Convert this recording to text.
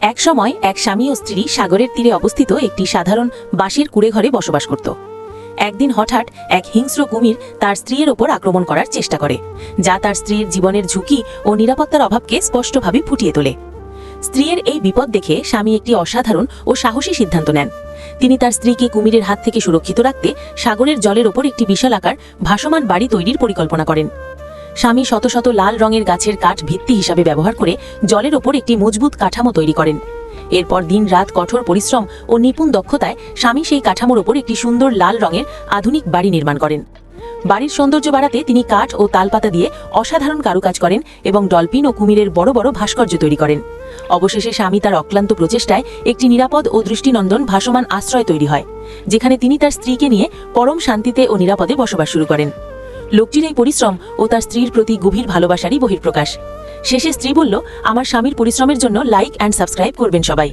এক সময় এক স্বামী ও স্ত্রী সাগরের তীরে অবস্থিত একটি সাধারণ বাঁশের কুঁড়ে ঘরে বসবাস করত। একদিন হঠাৎ এক হিংস্র কুমির তার স্ত্রীর ওপর আক্রমণ করার চেষ্টা করে, যা তার স্ত্রীর জীবনের ঝুঁকি ও নিরাপত্তার অভাবকে স্পষ্টভাবে ফুটিয়ে তোলে। স্ত্রীর এই বিপদ দেখে স্বামী একটি অসাধারণ ও সাহসী সিদ্ধান্ত নেন। তিনি তার স্ত্রীকে কুমিরের হাত থেকে সুরক্ষিত রাখতে সাগরের জলের ওপর একটি বিশালাকার ভাসমান বাড়ি তৈরির পরিকল্পনা করেন। স্বামী শত শত লাল রঙের গাছের কাঠ ভিত্তি হিসাবে ব্যবহার করে জলের ওপর একটি মজবুত কাঠামো তৈরি করেন। এরপর দিন রাত কঠোর পরিশ্রম ও নিপুণ দক্ষতায় স্বামী সেই কাঠামোর ওপর একটি সুন্দর লাল রঙের আধুনিক বাড়ি নির্মাণ করেন। বাড়ির সৌন্দর্য বাড়াতে তিনি কাঠ ও তালপাতা দিয়ে অসাধারণ কারুকাজ করেন এবং ডলফিন ও কুমিরের বড় বড় ভাস্কর্য তৈরি করেন। অবশেষে স্বামী তার অক্লান্ত প্রচেষ্টায় একটি নিরাপদ ও দৃষ্টিনন্দন ভাসমান আশ্রয় তৈরি হয়, যেখানে তিনি তার স্ত্রীকে নিয়ে পরম শান্তিতে ও নিরাপদে বসবাস শুরু করেন। লোকটির এই পরিশ্রম ও তার স্ত্রীর প্রতি গভীর ভালোবাসারই বহিঃপ্রকাশ। শেষে স্ত্রী বলল, আমার স্বামীর পরিশ্রমের জন্য লাইক অ্যান্ড সাবস্ক্রাইব করবেন সবাই।